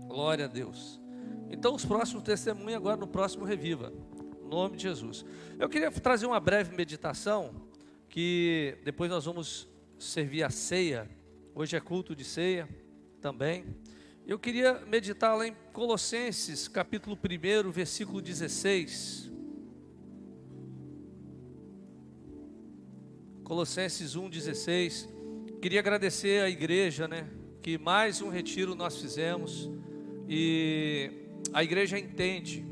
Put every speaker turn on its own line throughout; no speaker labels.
Glória a Deus. Então os próximos testemunhos agora no próximo Reviva, em nome de Jesus. Eu queria trazer uma breve meditação, que depois nós vamos servir a ceia. Hoje é culto de ceia também. Eu queria meditar lá em Colossenses, capítulo 1, versículo 16. Colossenses 1,16. Queria agradecer à igreja, que mais um retiro nós fizemos. E a igreja entende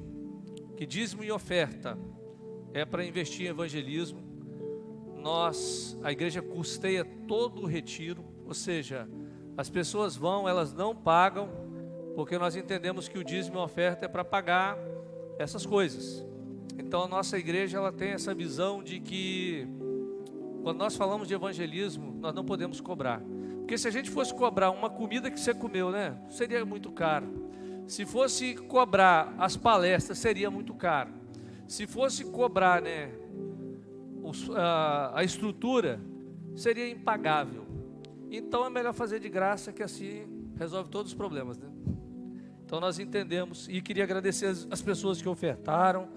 que dízimo e oferta é para investir em evangelismo. A igreja custeia todo o retiro, ou seja, as pessoas vão, elas não pagam, porque nós entendemos que o dízimo e a oferta é para pagar essas coisas. Então a nossa igreja, ela tem essa visão de que quando nós falamos de evangelismo, nós não podemos cobrar. Porque se a gente fosse cobrar uma comida que você comeu, seria muito caro. Se fosse cobrar as palestras, seria muito caro. Se fosse cobrar, a estrutura, seria impagável. Então é melhor fazer de graça, que assim resolve todos os problemas, Então nós entendemos, e queria agradecer as pessoas que ofertaram.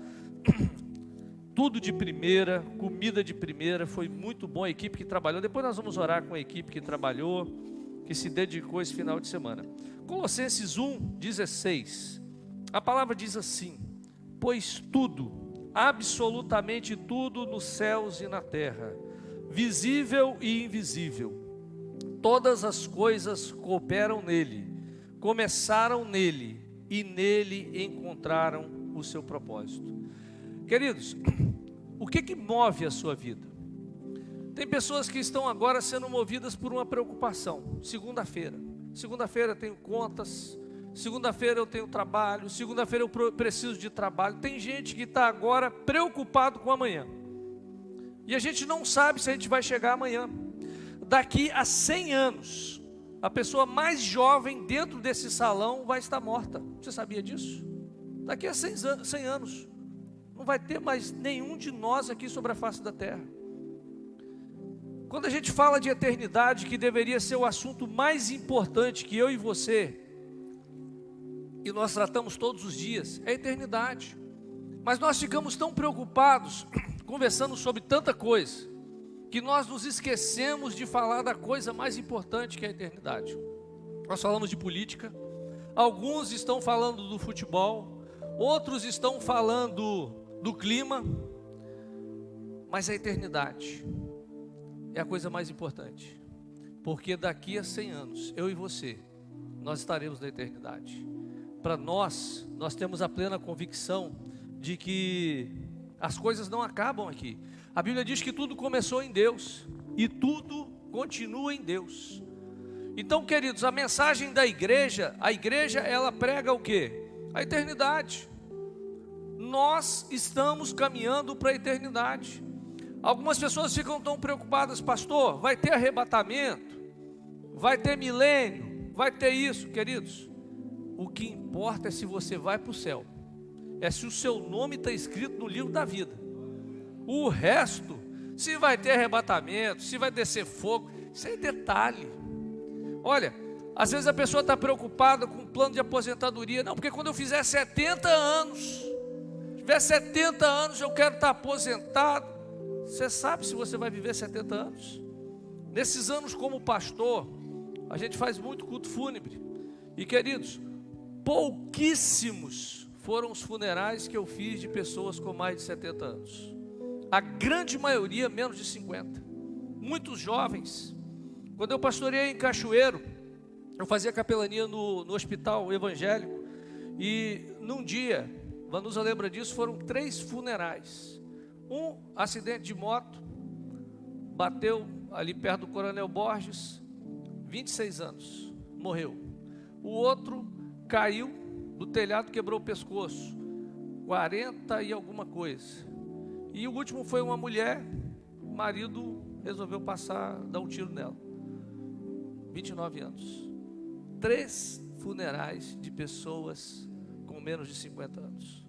Tudo de primeira, comida de primeira, foi muito bom a equipe que trabalhou. Depois nós vamos orar com a equipe que trabalhou, que se dedicou esse final de semana. Colossenses 1,16. A palavra diz assim: pois tudo, absolutamente tudo nos céus e na terra, visível e invisível, todas as coisas cooperam nele, começaram nele e nele encontraram o seu propósito. Queridos, o que move a sua vida? Tem pessoas que estão agora sendo movidas por uma preocupação. Segunda-feira eu tenho contas, segunda-feira eu tenho trabalho, segunda-feira eu preciso de trabalho. Tem gente que está agora preocupado com amanhã. E a gente não sabe se a gente vai chegar amanhã. Daqui a 100 anos, a pessoa mais jovem dentro desse salão vai estar morta. Você sabia disso? Daqui a 100 anos. Não vai ter mais nenhum de nós aqui sobre a face da terra. Quando a gente fala de eternidade, que deveria ser o assunto mais importante que eu e você, e nós tratamos todos os dias, é a eternidade. Mas nós ficamos tão preocupados, conversando sobre tanta coisa, que nós nos esquecemos de falar da coisa mais importante, que é a eternidade. Nós falamos de política, alguns estão falando do futebol, outros estão falando do clima, mas a eternidade é a coisa mais importante, porque daqui a 100 anos, eu e você, nós estaremos na eternidade. Para nós temos a plena convicção de que as coisas não acabam aqui. A Bíblia diz que tudo começou em Deus e tudo continua em Deus. Então, queridos, a mensagem da igreja, ela prega o quê? A eternidade. Nós estamos caminhando para a eternidade. Algumas pessoas ficam tão preocupadas: pastor, vai ter arrebatamento, vai ter milênio, vai ter isso. Queridos, o que importa é se você vai para o céu, é se o seu nome está escrito no livro da vida. O resto, se vai ter arrebatamento, se vai descer fogo, isso é detalhe. Olha, às vezes a pessoa está preocupada com o plano de aposentadoria. Não, porque quando eu fizer 70 anos, tiver 70 anos, eu quero estar aposentado. Você sabe se você vai viver 70 anos? Nesses anos como pastor, a gente faz muito culto fúnebre. E queridos, pouquíssimos foram os funerais que eu fiz de pessoas com mais de 70 anos. A grande maioria menos de 50. Muitos jovens. Quando eu pastoreei em Cachoeiro, eu fazia capelania no hospital evangélico. E num dia, Vanusa lembra disso, foram 3 funerais. Um acidente de moto, bateu ali perto do Coronel Borges, 26 anos, morreu. O outro caiu do telhado, quebrou o pescoço, 40 e alguma coisa. E o último foi uma mulher, o marido resolveu dar um tiro nela, 29 anos. 3 funerais de pessoas com menos de 50 anos.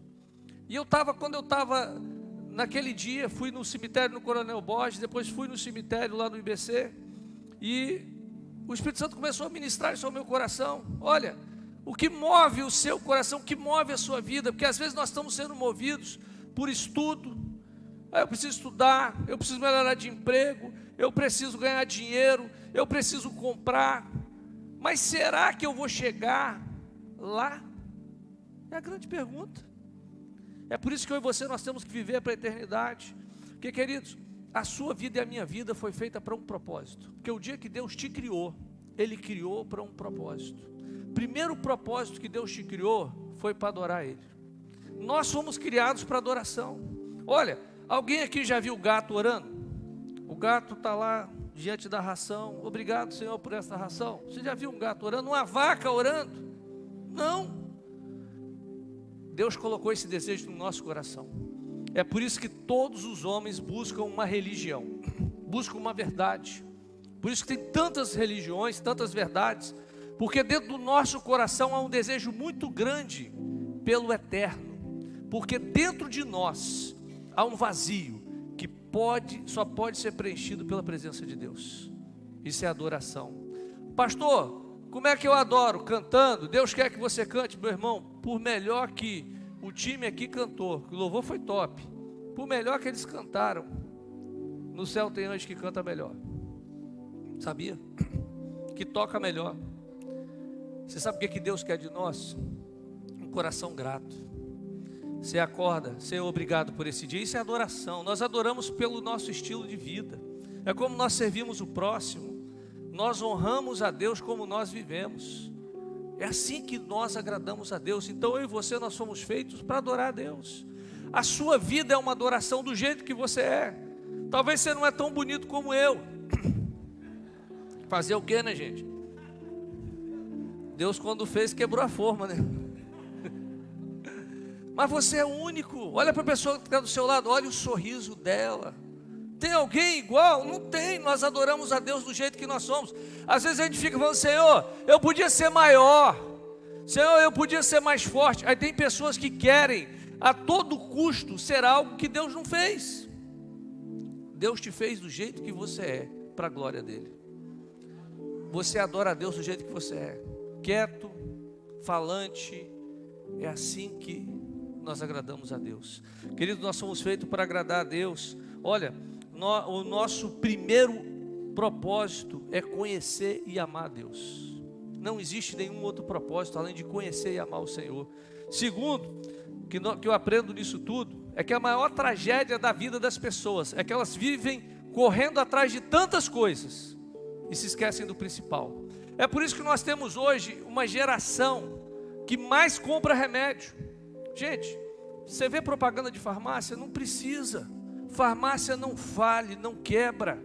E quando eu estava naquele dia, fui no cemitério no Coronel Borges, depois fui no cemitério lá no IBC, e o Espírito Santo começou a ministrar isso ao meu coração. Olha, o que move o seu coração, o que move a sua vida, porque às vezes nós estamos sendo movidos por estudo. Eu preciso estudar, eu preciso melhorar de emprego, eu preciso ganhar dinheiro, eu preciso comprar. Mas será que eu vou chegar lá? É a grande pergunta. É por isso que eu e você nós temos que viver para a eternidade. Porque, queridos, a sua vida e a minha vida foi feita para um propósito. Porque o dia que Deus te criou, Ele criou para um propósito. Primeiro propósito que Deus te criou foi para adorar Ele. Nós fomos criados para adoração. Olha, alguém aqui já viu o gato orando? O gato está lá diante da ração. Obrigado, Senhor, por essa ração. Você já viu um gato orando? Uma vaca orando? Não. Deus colocou esse desejo no nosso coração. É por isso que todos os homens buscam uma religião, buscam uma verdade. Por isso que tem tantas religiões, tantas verdades, porque dentro do nosso coração há um desejo muito grande pelo eterno. Porque dentro de nós há um vazio que só pode ser preenchido pela presença de Deus. Isso é adoração. Pastor, como é que eu adoro? Cantando. Deus quer que você cante, meu irmão. Por melhor que o time aqui cantou, o louvor foi top, por melhor que eles cantaram, no céu tem anjo que canta melhor. Sabia? Que toca melhor. Você sabe o que Deus quer de nós? Um coração grato. Você acorda, você é obrigado por esse dia. Isso é adoração. Nós adoramos pelo nosso estilo de vida. É como nós servimos o próximo. Nós honramos a Deus como nós vivemos. É assim que nós agradamos a Deus. Então eu e você, nós fomos feitos para adorar a Deus. A sua vida é uma adoração do jeito que você é. Talvez você não é tão bonito como eu. Fazer o quê, né, gente? Deus, quando fez, quebrou a forma, né? Mas você é único. Olha para a pessoa que está do seu lado, olha o sorriso dela. Tem alguém igual? Não tem. Nós adoramos a Deus do jeito que nós somos. Às vezes a gente fica falando, Senhor, eu podia ser maior, Senhor, eu podia ser mais forte. Aí tem pessoas que querem a todo custo ser algo que Deus não fez. Deus te fez do jeito que você é, para a glória dele. Você adora a Deus do jeito que você é, quieto, falante. É assim que nós agradamos a Deus. Querido, nós somos feitos para agradar a Deus. Olha, o nosso primeiro propósito é conhecer e amar a Deus. Não existe nenhum outro propósito além de conhecer e amar o Senhor. Segundo, que eu aprendo nisso tudo, é que a maior tragédia da vida das pessoas é que elas vivem correndo atrás de tantas coisas e se esquecem do principal. É por isso que nós temos hoje uma geração que mais compra remédio. Gente, você vê propaganda de farmácia? Não precisa. Farmácia não fale, não quebra.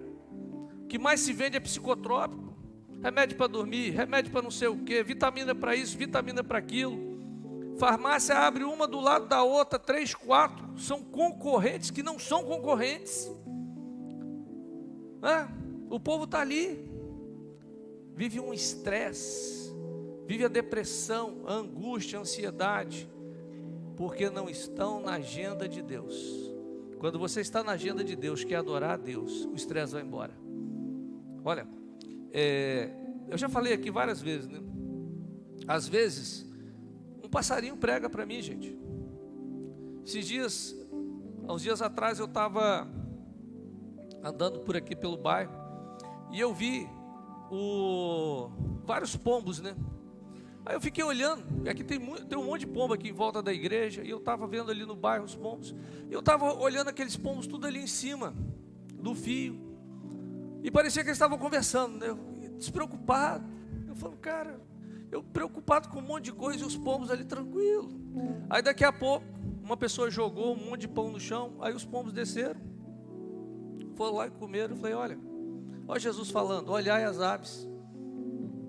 O que mais se vende é psicotrópico. Remédio para dormir, remédio para não sei o que, vitamina para isso, vitamina para aquilo. Farmácia abre uma do lado da outra, 3, 4. São concorrentes que não são concorrentes. O povo está ali. Vive um estresse. Vive a depressão, a angústia, a ansiedade. Porque não estão na agenda de Deus. Quando você está na agenda de Deus, quer adorar a Deus, o estresse vai embora. Olha, eu já falei aqui várias vezes, né? Às vezes, um passarinho prega para mim, gente. Há uns dias atrás, eu estava andando por aqui pelo bairro e eu vi vários pombos, né? Aí eu fiquei olhando, aqui tem um monte de pombo aqui em volta da igreja, e eu estava vendo ali no bairro os pombos, e eu estava olhando aqueles pombos tudo ali em cima do fio, e parecia que eles estavam conversando, né? Despreocupado. Eu falo, cara, eu preocupado com um monte de coisa e os pombos ali tranquilo. Aí daqui a pouco, uma pessoa jogou um monte de pão no chão, aí os pombos desceram, foram lá e comeram. Eu falei, olha Jesus falando, olhai as aves,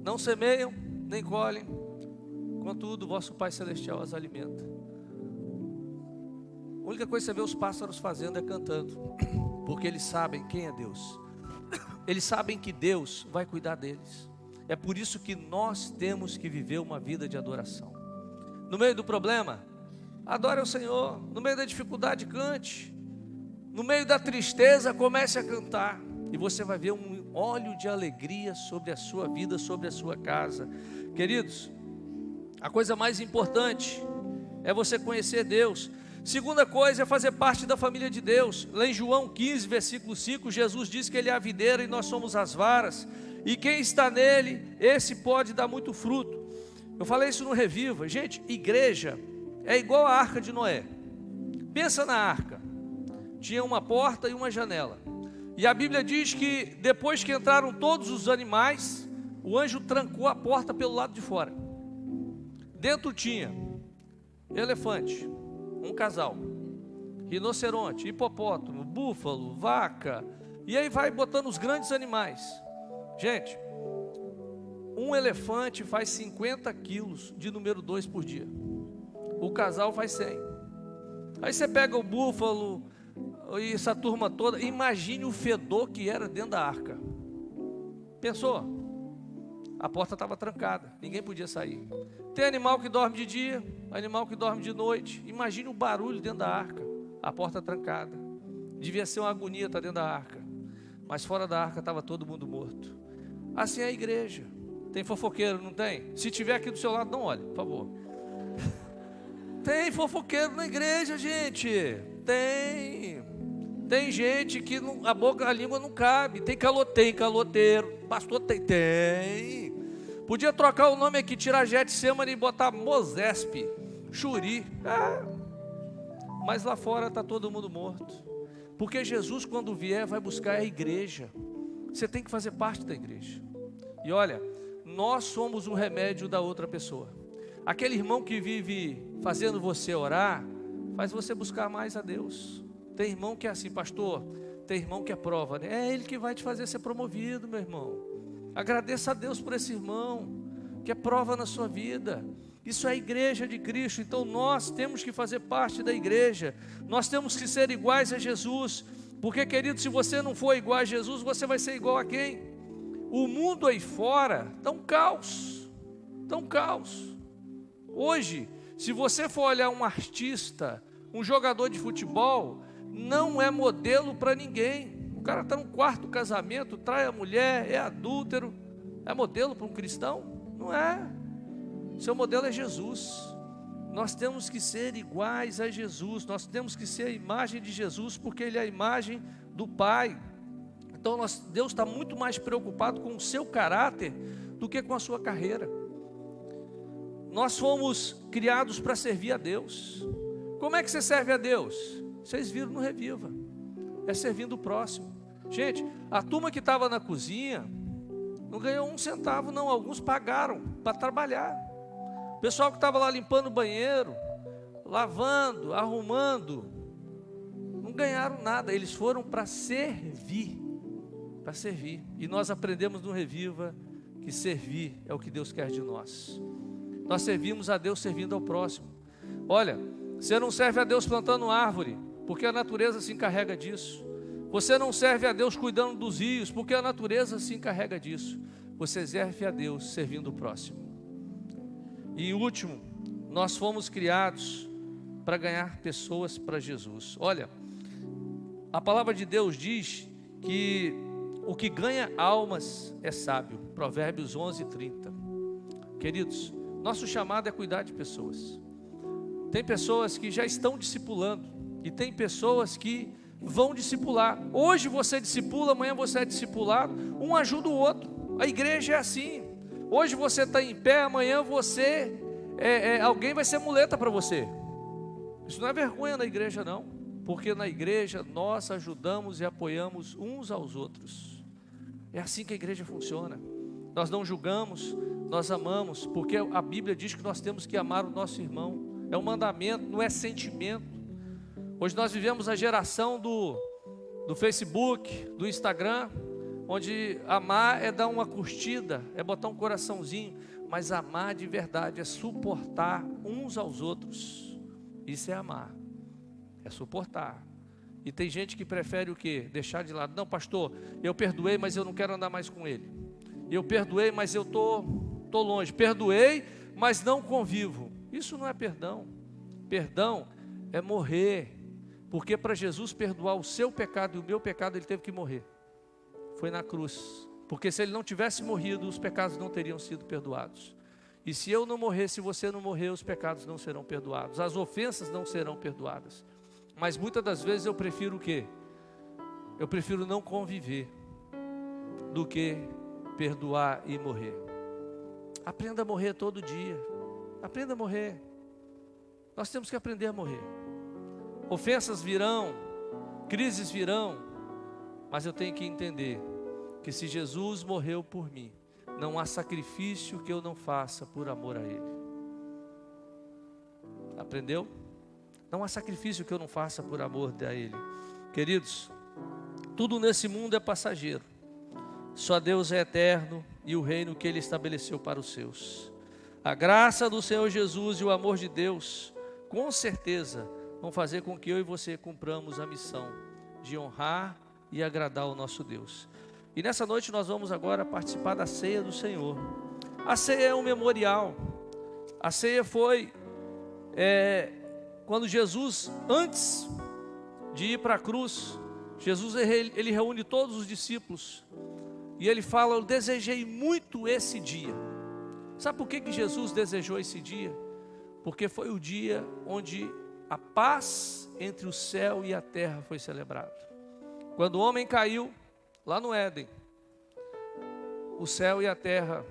não semeiam, nem colhem, contudo, vosso Pai Celestial as alimenta. A única coisa que você vê os pássaros fazendo é cantando, porque eles sabem quem é Deus. Eles sabem que Deus vai cuidar deles. É por isso que nós temos que viver uma vida de adoração. No meio do problema, adore ao Senhor. No meio da dificuldade, cante. No meio da tristeza, comece a cantar. E você vai ver um óleo de alegria sobre a sua vida, sobre a sua casa. Queridos, A coisa mais importante é você conhecer Deus. Segunda coisa é fazer parte da família de Deus. Lá em João 15, versículo 5, Jesus diz que Ele é a videira e nós somos as varas. E quem está nele, esse pode dar muito fruto. Eu falei isso no Reviva. Gente, igreja é igual a arca de Noé. Pensa na arca. Tinha uma porta e uma janela. E a Bíblia diz que depois que entraram todos os animais, o anjo trancou a porta pelo lado de fora. Dentro tinha elefante, um casal, rinoceronte, hipopótamo, búfalo, vaca, e aí vai botando os grandes animais. Gente, um elefante faz 50 quilos de número 2 por dia. O casal faz 100. Aí você pega o búfalo e essa turma toda, imagine o fedor que era dentro da arca. Pensou? A porta estava trancada, ninguém podia sair. Tem animal que dorme de dia, animal que dorme de noite. Imagine o barulho dentro da arca, a porta trancada. Devia ser uma agonia estar dentro da arca, mas fora da arca estava todo mundo morto. Assim é a igreja. Tem fofoqueiro, não tem? Se tiver aqui do seu lado, não olhe, por favor. Tem fofoqueiro na igreja, gente. Tem gente que a língua não cabe. Tem caloteiro. Pastor, tem. Podia trocar o nome aqui, tirar Getsemane e botar Mosespe, Xuri. Mas lá fora está todo mundo morto. Porque Jesus, quando vier, vai buscar a igreja. Você tem que fazer parte da igreja. E olha, nós somos o remédio da outra pessoa. Aquele irmão que vive fazendo você orar, faz você buscar mais a Deus. Tem irmão que é assim, pastor, tem irmão que é prova, né? É ele que vai te fazer ser promovido, meu irmão. Agradeça a Deus por esse irmão, que é prova na sua vida. Isso é a igreja de Cristo, então nós temos que fazer parte da igreja. Nós temos que ser iguais a Jesus, porque, querido, se você não for igual a Jesus, você vai ser igual a quem? O mundo aí fora está um caos, está um caos. Hoje, se você for olhar um artista, um jogador de futebol, não é modelo para ninguém. O cara está num quarto casamento, trai a mulher, é adúltero. É modelo para um cristão? Não é. Seu modelo é Jesus. Nós temos que ser iguais a Jesus. Nós temos que ser a imagem de Jesus, porque Ele é a imagem do Pai. Então Deus está muito mais preocupado com o seu caráter do que com a sua carreira. Nós fomos criados para servir a Deus. Como é que você serve a Deus? Vocês viram no Reviva. É servindo o próximo. Gente, a turma que estava na cozinha não ganhou 1 centavo não. Alguns pagaram para trabalhar. O pessoal que estava lá limpando o banheiro, lavando, arrumando, não ganharam nada. Eles foram para servir. Para servir. E nós aprendemos no Reviva que servir é o que Deus quer de nós. Nós servimos a Deus servindo ao próximo. Olha, você não serve a Deus plantando árvore, porque a natureza se encarrega disso. Você não serve a Deus cuidando dos rios, porque a natureza se encarrega disso. Você serve a Deus servindo o próximo. E último, nós fomos criados para ganhar pessoas para Jesus. Olha, a palavra de Deus diz que o que ganha almas é sábio. Provérbios 11:30. Queridos, nosso chamado é cuidar de pessoas. Tem pessoas que já estão discipulando e tem pessoas que vão discipular. Hoje você discipula, amanhã você é discipulado. Um ajuda o outro. A igreja é assim. Hoje você está em pé, amanhã você alguém vai ser muleta para você. Isso não é vergonha na igreja não, porque na igreja nós ajudamos e apoiamos uns aos outros. É assim que a igreja funciona. Nós não julgamos, nós amamos, porque a Bíblia diz que nós temos que amar o nosso irmão. É um mandamento, não é sentimento. Hoje nós vivemos a geração do Facebook, do Instagram, onde amar é dar uma curtida, é botar um coraçãozinho, mas amar de verdade é suportar uns aos outros. Isso é amar, é suportar. E tem gente que prefere o quê? Deixar de lado. Não, pastor, eu perdoei, mas eu não quero andar mais com ele. Eu perdoei, mas eu tô longe. Perdoei, mas não convivo. Isso não é perdão. Perdão é morrer. Porque para Jesus perdoar o seu pecado e o meu pecado, Ele teve que morrer. Foi na cruz. Porque se Ele não tivesse morrido, os pecados não teriam sido perdoados. E se eu não morrer, se você não morrer, os pecados não serão perdoados, as ofensas não serão perdoadas. Mas muitas das vezes eu prefiro o quê? Eu prefiro não conviver do que perdoar e morrer. Aprenda a morrer todo dia. Aprenda a morrer. Nós temos que aprender a morrer. Ofensas virão, crises virão, mas eu tenho que entender que se Jesus morreu por mim, não há sacrifício que eu não faça por amor a Ele. Aprendeu? Não há sacrifício que eu não faça por amor a Ele. Queridos, tudo nesse mundo é passageiro. Só Deus é eterno e o reino que Ele estabeleceu para os seus. A graça do Senhor Jesus e o amor de Deus, com certeza, vão fazer com que eu e você cumpramos a missão de honrar e agradar o nosso Deus. E nessa noite nós vamos agora participar da ceia do Senhor. A ceia é um memorial. A ceia foi quando Jesus, antes de ir para a cruz, Jesus ele reúne todos os discípulos e ele fala: eu desejei muito esse dia. Sabe por que Jesus desejou esse dia? Porque foi o dia onde a paz entre o céu e a terra foi celebrada. Quando o homem caiu lá no Éden, o céu e a terra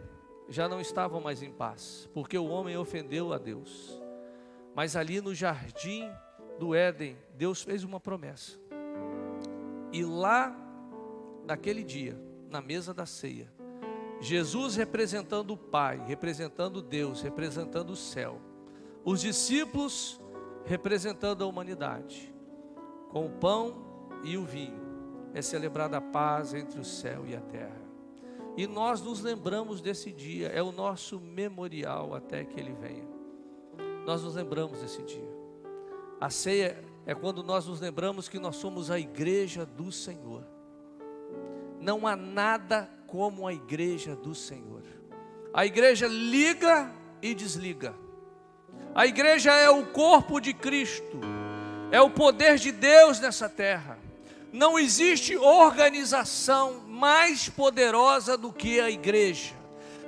já não estavam mais em paz, porque o homem ofendeu a Deus. Mas ali no jardim do Éden, Deus fez uma promessa. E lá, naquele dia, na mesa da ceia, Jesus representando o Pai, representando Deus, representando o céu, os discípulos representando a humanidade, com o pão e o vinho, é celebrada a paz entre o céu e a terra. E nós nos lembramos desse dia, é o nosso memorial até que Ele venha. Nós nos lembramos desse dia. A ceia é quando nós nos lembramos que nós somos a igreja do Senhor. Não há nada como a igreja do Senhor. A igreja liga e desliga. A igreja é o corpo de Cristo, é o poder de Deus nessa terra. Não existe organização mais poderosa do que a igreja.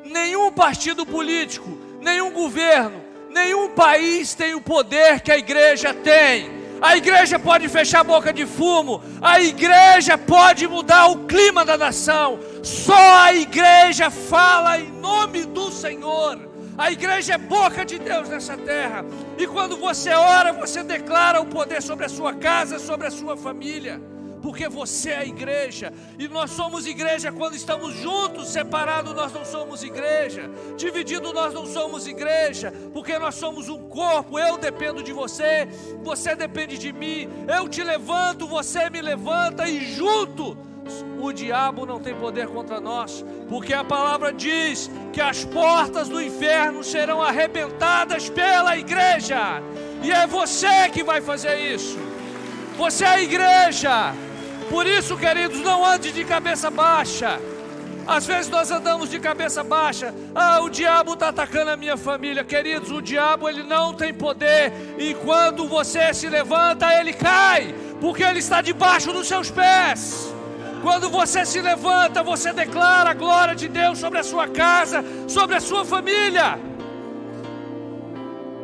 Nenhum partido político, nenhum governo, nenhum país tem o poder que a igreja tem. A igreja pode fechar a boca de fumo, a igreja pode mudar o clima da nação. Só a igreja fala em nome do Senhor. A igreja é boca de Deus nessa terra. E quando você ora, você declara o poder sobre a sua casa, sobre a sua família. Porque você é a igreja. E nós somos igreja quando estamos juntos. Separados nós não somos igreja. Dividido nós não somos igreja. Porque nós somos um corpo. Eu dependo de você, você depende de mim. Eu te levanto, você me levanta. E junto o diabo não tem poder contra nós. Porque a palavra diz que as portas do inferno serão arrebentadas pela igreja. E é você que vai fazer isso. Você é a igreja. Por isso, queridos, não ande de cabeça baixa. Às vezes nós andamos de cabeça baixa. O diabo está atacando a minha família. Queridos, o diabo ele não tem poder. E quando você se levanta, ele cai, porque ele está debaixo dos seus pés. Quando você se levanta, você declara a glória de Deus sobre a sua casa, sobre a sua família.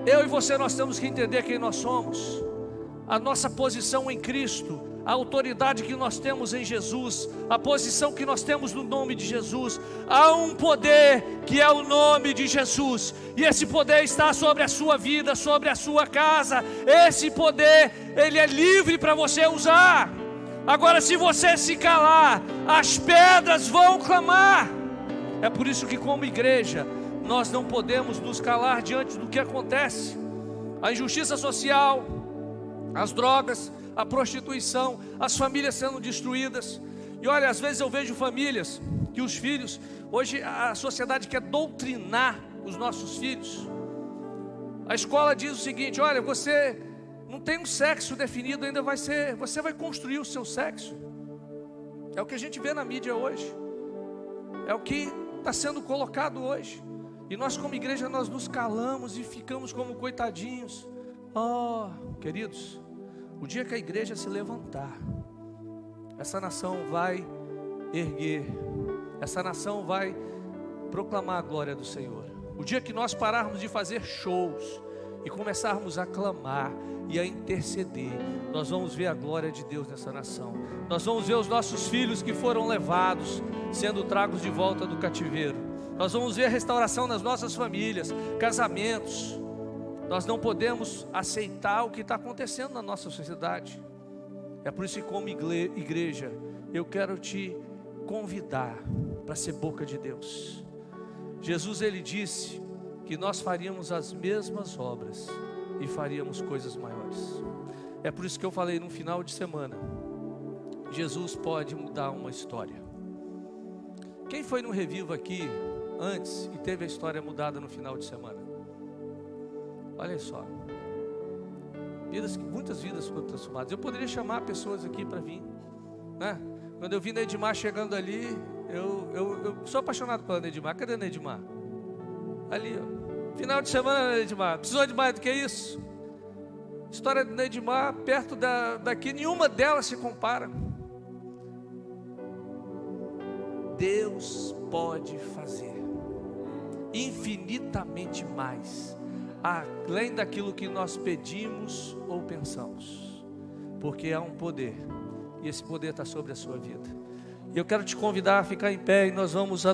Eu e você, nós temos que entender quem nós somos, a nossa posição em Cristo, a autoridade que nós temos em Jesus, a posição que nós temos no nome de Jesus. Há um poder que é o nome de Jesus, e esse poder está sobre a sua vida, sobre a sua casa. Esse poder, ele é livre para você usar. Agora, se você se calar, as pedras vão clamar. É por isso que, como igreja, nós não podemos nos calar diante do que acontece. A injustiça social, as drogas, a prostituição, as famílias sendo destruídas. E olha, às vezes eu vejo famílias que os filhos, hoje a sociedade quer doutrinar os nossos filhos. A escola diz o seguinte: olha, você não tem um sexo definido, ainda vai ser, você vai construir o seu sexo. É o que a gente vê na mídia hoje, é o que está sendo colocado hoje. E nós como igreja, nós nos calamos e ficamos como coitadinhos. Queridos, o dia que a igreja se levantar, essa nação vai erguer, essa nação vai proclamar a glória do Senhor. O dia que nós pararmos de fazer shows e começarmos a clamar e a interceder, nós vamos ver a glória de Deus nessa nação. Nós vamos ver os nossos filhos que foram levados, sendo tragos de volta do cativeiro. Nós vamos ver a restauração nas nossas famílias, casamentos. Nós não podemos aceitar o que está acontecendo na nossa sociedade. É por isso que, como igreja, eu quero te convidar para ser boca de Deus. Jesus, ele disse que nós faríamos as mesmas obras e faríamos coisas maiores. É por isso que eu falei no final de semana, Jesus pode mudar uma história. Quem foi no Reviva aqui antes e teve a história mudada no final de semana? Olha só, muitas vidas foram transformadas. Eu poderia chamar pessoas aqui para vir, né? Quando eu vi Neidmar chegando ali, eu sou apaixonado pela Neidmar. Cadê Neidmar? Ali, ó. Final de semana, Neidmar. Precisou de mais do que isso? História de Neidmar, perto daqui, nenhuma delas se compara. Deus pode fazer infinitamente mais, além daquilo que nós pedimos ou pensamos, porque há um poder, e esse poder está sobre a sua vida. E eu quero te convidar a ficar em pé e nós vamos adorar.